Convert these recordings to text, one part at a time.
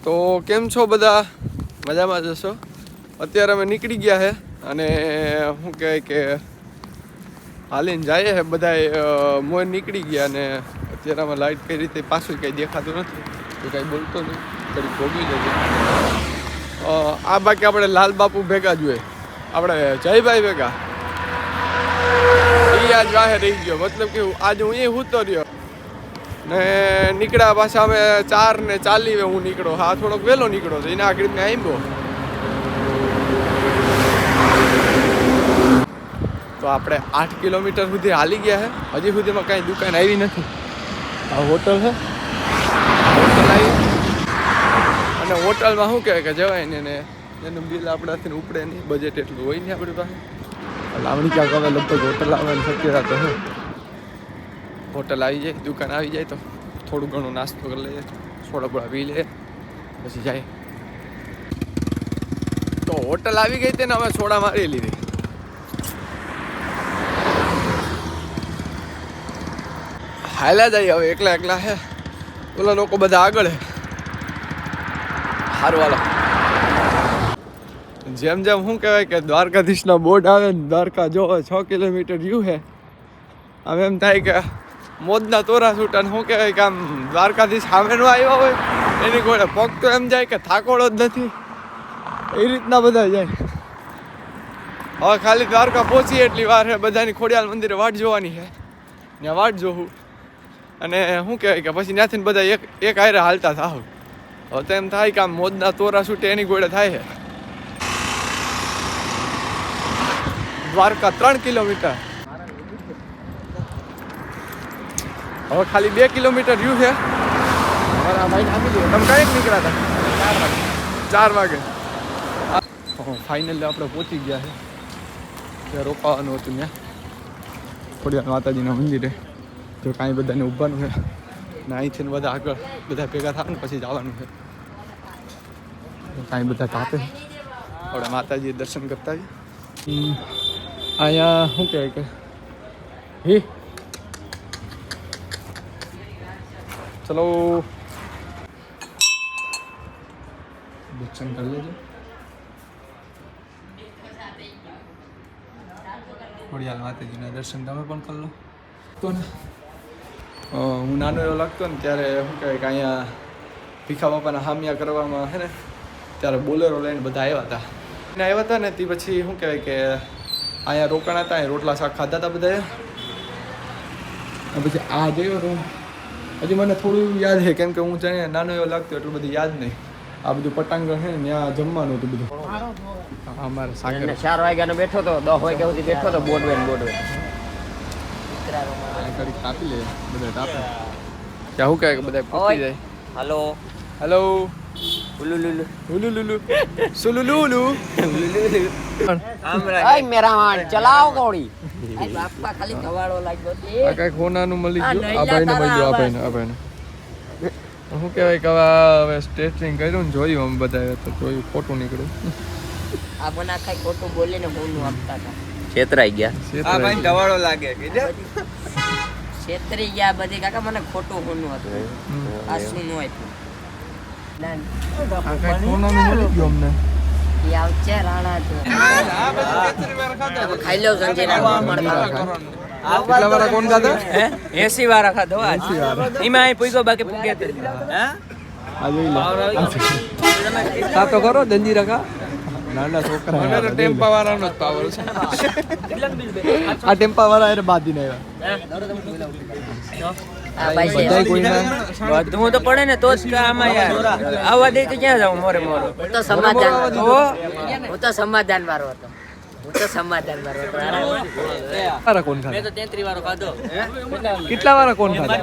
તો કેમ છો બધા? મજામાં જશો? અત્યારે અમે નીકળી ગયા છે અને શું કહેવાય કે હાલીને જઈએ છે બધા મોર નીકળી ગયા અને અત્યારે અમે લાઇટ કઈ રીતે પાછું કંઈ દેખાતું નથી તો કાંઈ બોલતો નહીં થોડીક ભોગવી જશે. આ બાકી આપણે લાલ બાપુ ભેગા જોઈએ, આપણે જયભાઈ ભેગા એ આજ વાહે રહી ગયો. મતલબ કે આજે હું એ સૂતો રહ્યો ને નીકળ્યા પાછા અમે 4:40 હું નીકળો. હા થોડોક વહેલો નીકળો તો એના આગળ મેં આવ્યો. તો આપણે 8 કિલોમીટર સુધી હાલી ગયા છે. હજી સુધીમાં કાંઈ દુકાન આવી નથી. આ હોટલ છે, હોટલ આવી અને હોટલમાં શું કહેવાય કે જવાય ને એનું બિલ આપણાથી ઉપડે નહીં, બજેટ એટલું હોય નહીં આપણી પાસે. લાવણી ક્યાંક હવે લગભગ હોટલ આવવાની શક્યતા તો છે. હોટલ આવી જાય, દુકાન આવી જાય તો થોડું ઘણું નાસ્તો કરી લઈએ, સોડા બોડા પી લઈએ, પછી જાય. તો હોટલ આવી ગઈ તેને અમે સોડા મારી લીધી. હાલ્યા જાય હવે, એકલા એકલા હે, ઓલા લોકો બધા આગળ હે. સારું હાલો. જેમ જેમ શું કહેવાય કે દ્વારકાધીશના બોર્ડ આવે ને દ્વારકા જો 6 કિલોમીટર રહ્યું છે, હવે એમ થાય કે મોજના તોરા છૂટા શું કહેવાય કે આમ દ્વારકાધીશ સામે નો આવ્યા હોય એની કોઈ પગ તો એમ જાય કે થાકોડો જ નથી, એ રીતના બધા જાય. હવે ખાલી દ્વારકા પહોંચીએ એટલી વાર છે, બધાની ખોડિયાલ મંદિરે વાટ જોવાની છે, ત્યાં વાટ જોવું અને શું કહેવાય કે પછી ત્યાંથી બધા એક હારે હાલતા થાવ. હવે તો એમ થાય કે આમ મોજના તોરા છૂટે એની ગોળે થાય છે. દ્વારકા 3 કિલોમીટર, હવે ખાલી 2 કિલોમીટર રહ્યું છે. મારા ભાઈ આપી દો. તમે કઈ નીકળ્યા હતા? 4 વાગે. ફાઇનલી આપણે પહોંચી ગયા છે ત્યાં રોકાવાનું હતું, ત્યાં ખોડિયાર માતાજીના મંદિરે. જો કાંઈ બધાને ઊભવાનું છે ને અહીંથી બધા આગળ બધા ભેગા થાય ને પછી જવાનું છે. કાંઈ બધા તાપે આપણે માતાજીએ દર્શન કરતા આવીએ. અહીંયા શું કહેવાય કે ચલો દર્શન કરી લેજો. ખોડિયાર માતાજીના દર્શન તમે પણ કરી લો. તો ને હું નાનો એવો લાગતો ને ત્યારે શું કહેવાય કે અહીંયા ભીખા બાપાના હામિયા કરવામાં છે ને ત્યારે બોલેરો લઈને બધા આવ્યા હતા. એને આવ્યા હતા ને તે પછી શું કહેવાય કે અહીંયા રોકાણા હતા, અહીં રોટલા શાક ખાધા હતા બધાએ. પછી આ જોયો રૂમ હજી મને થોડું યાદ છે, કેમ કે હું જાણે નાનો એવો લાગતો એટલું બધું યાદ નહીં. આ બધું પટાંગણ છે ને ત્યાં જમવાનું હતું બધું. અમારે 4 વાગ્યાનો બેઠો તો 10 વાગ્યા સુધી બેઠો તો બોડવે કાપી લે બધા તાપે. ત્યાં શું કહે કે બધા પૂછી જાય. હલો હેલો ઉલુલુલુ ઉલુલુલુ સુલુલુલુ આય મેરા વાણ ચલાવ ગોળી. આ બાપા ખાલી કવાડો લાગ્યો છે. આ કઈ ખોનાનું મળી ગયું. આ ભાઈને મળી ગયું. આ ભાઈને શું કહેવાય કે હવે સ્ટ્રેચિંગ કર્યું ને જોયું અમે બધાએ તો જોયું ખોટું નીકળ્યું. આ બના ખાઈ ખોટું બોલીને બોલનું આપતા હતા. છેતરાઈ ગયા. આ ભાઈ કવાડો લાગે છેતરી ગયા બધી. કાકા મને ખોટું હોનું હતું. આ શું નો આપ્યું. આ કઈ ખોનાનું મળી ગયું અમને. એ આવશે રાણા તો ખાઈ લો સંજીના કેટલા વાળા કોણ ખાધા? 80 વાળા ખાધો આજ. એમાં અહીં પૂગ્યો બાકી પૂગે તો આ જોઈ લો. સાતો કરો દંજીરા ખા. નાના છોકરા મને તો ટેમ્પા વાળાનો જ પાવર છે. આ ટેમ્પા વાળા એને બાંધીને આવ્યા. બધું તો પડે ને તો જ આમાં યાર આવવા દે તો ક્યાં જાવ મોરે મોરો. હું તો સમાધાન વાળો હતો. વાળા કોણ મેં તો 33 વાળો ખાધો. કેટલા વાળા કોણ ખાધા?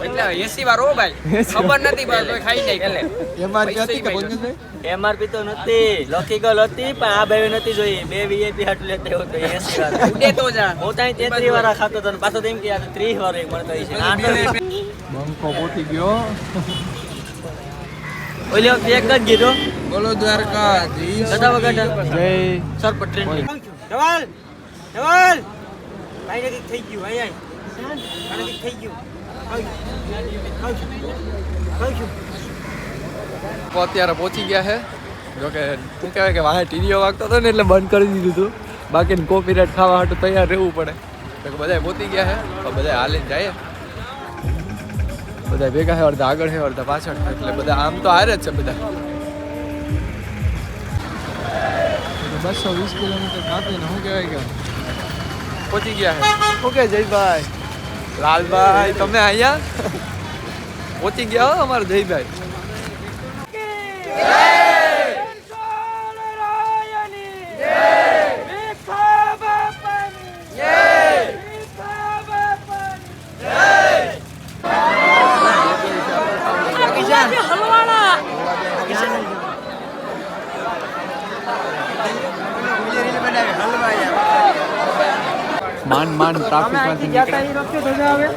એટલે 80 વાળો ભાઈ ખબર નથી ભાઈ કોઈ ખાઈ નહીં એટલે એમઆરપી હતી કે કોણ છે? એમઆરપી તો નથી લખી ગલ હતી પણ આ ભાઈ નથી જોઈ. 2 વીઆઈપી હાટ લેતે હો તો 80 વાળા ઉડે તો જા. હું તો 33 વાળા ખાતો તો પાછો તેમ કે 30 વાળો એક મળતો છે. બંકો પોતી ગયો. ઓલે એક જ ગીધો. બોલો દ્વારકાધીશ. દાદા વગર જય સર પટેલ. ધવલ ધવલ ભાઈ નથી થઈ ગયું. આય આય નથી થઈ ગયું. તો અત્યારે પહોંચી ગયા છે. જોકે શું કહેવાય કે વાહે ટીડીઓ વાગતો હતો ને એટલે બંધ કરી દીધું હતું. બાકી કોપીરાઇટ ખાવા હાટું તૈયાર રહેવું પડે. તો બધા પહોંચી ગયા છે. તો બધા હાલીને જાય. બધા ભેગા છે, અડધા આગળ છે, અડધા પાછળ. એટલે બધા આમ તો હારે જ છે બધા. 220 કિલોમીટર કાપીને શું કહેવાય કે પહોંચી ગયા છે. ઓકે જયભાઈ, લાલભાઈ, તમે અહીંયા પહોંચી ગયા હો અમારા જયભાઈ. માંડ ટ્રાફિકમાંથી નીકળ્યા.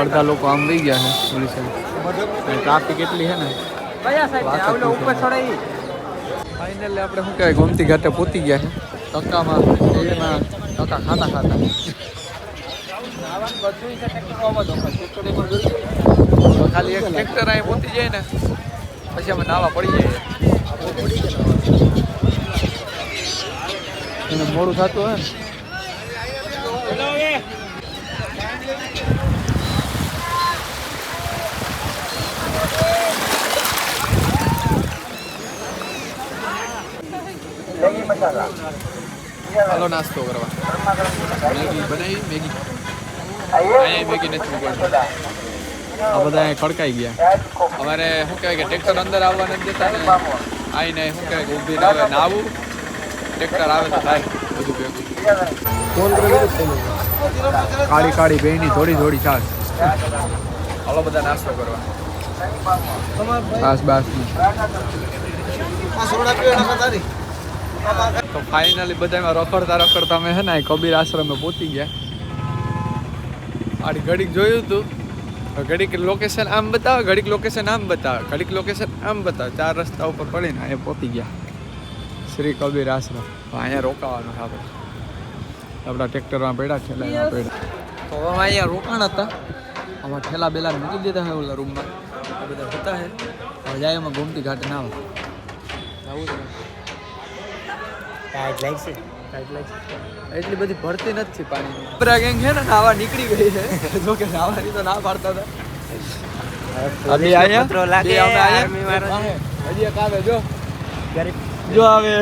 અડધા લોકો આમ રહી ગયા છે પોલીસ. ટ્રાફિક એટલી છે ને. ફાઇનલી આપણે શું કહેવાય ગોમતી ઘાટે પહોંચી ગયા છે. ટકામાં ટકા ખાતા ખાલી એક ટ્રેક્ટર અહીં પહોંચી જાય ને પછી અમે નાવા પડી જાય. એને મોડું થતું હોય ને. હાલો નાસ્તો કરવા. મેગી બનાવી. અહીંયા મેગી નથી ઉગાડતી. આ બધા અહીં ખડકાઈ ગયા. અમારે શું કહેવાય કે ટ્રેક્ટર અંદર આવવા નથી દેતા ને. આવીને શું કહેવાય કે ઊભી આવે નાવું. ટ્રેક્ટર આવે તો થાય બધું ભેગું. કાળી કાળી બેની થોડી છાશ. હાલો બધા નાસ્તો કરવા. બસ તો ફાઇનલી બધામાં રખડતા અમે છે ને કબીર આશ્રમે પહોંચી ગયા. આડી ઘડીક જોયું હતું. ઘડીક લોકેશન આમ બતાવે, ઘડીક લોકેશન આમ બતાવે, ઘડીક લોકેશન આમ બતાવે. 4 રસ્તા ઉપર પડીને અહીંયા પહોંચી ગયા શ્રી કબીર આશ્રમ. અહીંયા રોકાવાનું છે આપણે. આપણા ટ્રેક્ટરમાં પડ્યા, ઠેલા પડ્યા. તો હવે અહીંયા રોકાણ હતા. આમાં ઠેલા બેલા મૂકી દીધા છે ઓલા રૂમમાં. આ બધા હતા છે. હવે જાય એમાં ગોમતી ઘાટ ના આવે. આવું છે. એટલી બધી ભરતી નથી પાણીની. બરા ગેંગ છે ને નાવા નીકળી ગઈ છે. જો કે નાવાની તો ના પાડતા હતા. હજી એક આવે જો આવે.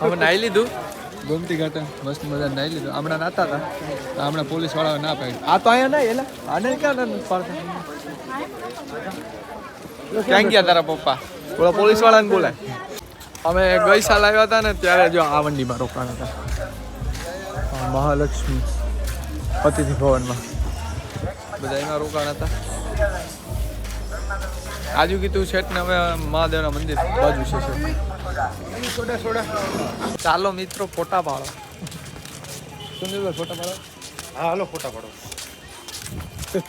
હવે નાઈ લીધું ગોમતી ઘાટે મસ્ત મજા નાઈ લીધું. હમણાં નાતા હતા. હમણાં પોલીસ વાળા ના પાડી. આ તો અહીંયા ના એલા આને ક્યાં ના પાડતા. ક્યાં ગયા તારા પપ્પા? બોલો પોલીસ વાળાને બોલાય. અમે ગઈ સાલ આવ્યા હતા ને ત્યારે જો આ વંડીમાં રોકાણ હતા. મહાલક્ષ્મી અતિથિ ભવનમાં બધા એમાં રોકાણ હતા. આજુ કીધું શેઠ ને હવે મહાદેવના મંદિર બાજુ છે. ચાલો મિત્રો ફોટા પાડો. સુનિલભાઈ ફોટા પાડો. હા હાલો ફોટા પાડો.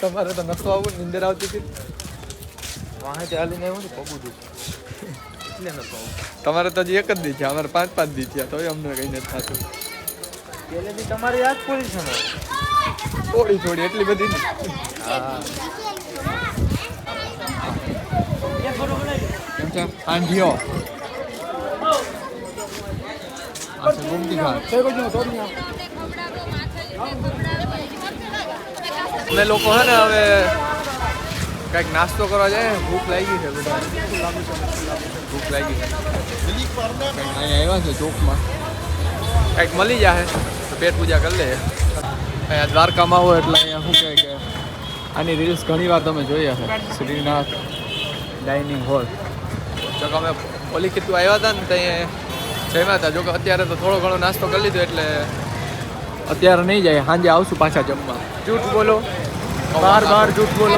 તમારે તો નતો આવું, નિંદર આવતી હતી. વાંહે ચાલીને આવ્યું ને પગું દુખ એટલે નતો આવું. તમારે તો હજી એક જ દી છે, અમારે 5-5 દી થયા તોય અમને કઈ નથી થતું. પેલેથી તમારી યાદ પૂરી છે ને થોડી એટલી બધી નહીં. હા કેમ છે આંધીઓ ગોમતી ઘાટ. અમે લોકો હે ને હવે કંઈક નાસ્તો કરવા જાય. ભૂખ લાગી છે બધા. ભૂખ લાગી છે. અહીંયા આવ્યા છે ચોકમાં. કંઈક મળી જાય તો પેટ પૂજા કરી લે. અહીંયા દ્વારકામાં આવો એટલે અહીંયા શું કહે કે આની રીલ્સ ઘણી વાર તમે જોયા છે. Shrinath dining hall. જો કે અમે ઓલી કીધું આવ્યા હતા ને ત્યાં જમ્યા હતા. જોકે અત્યારે તો થોડો ઘણો નાસ્તો કરી લીધો એટલે અત્યારે નહીં જાય. સાંજે આવશું પાછા જમવા. જૂઠ બોલો, બાર જૂઠ બોલો,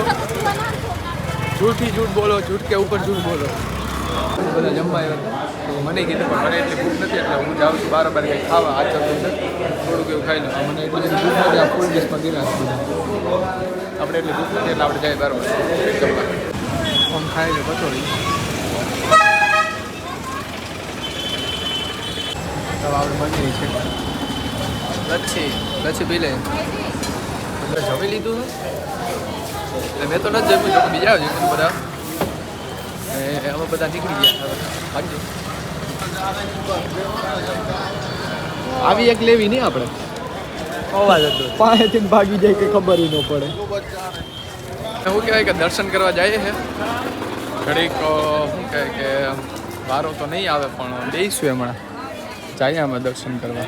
જૂઠી જૂઠ બોલો, જૂઠ કે ઉપર જૂઠ બોલો. બધા જમવા આવ્યા હતા. તો મને કીધું પણ મને એટલી ભૂખ નથી એટલે હું જાઉં છું બાર કંઈક ખાવા. આ થોડુંક એવું ખાઈ લઉં. મને એટલી બધી ભૂખ નથી. આ ફૂલ ડિશમાં ગીરા આપણે એટલી ભૂખ નથી એટલે આપણે જાય બરાબર જમવા. આમ ખાઈ લે કચોરી. હવે આપણે બની છે લચ્છી પી લે. તમે જમી લીધું એટલે મેં તો નથી જમ્યું, તો બીજા જમ્યું બધા. અમે બધા નીકળી ગયા ભાગી. આવી એક લેવી નહીં આપણે, અવાજ હતો. પાસેથી ભાગી જાય કે ખબર ન પડે. શું કહેવાય કે દર્શન કરવા જઈએ છે ઘડીક. શું કહેવાય કે વારો તો નહીં આવે પણ બેસીશું હમણાં જઈએ અમે દર્શન કરવા.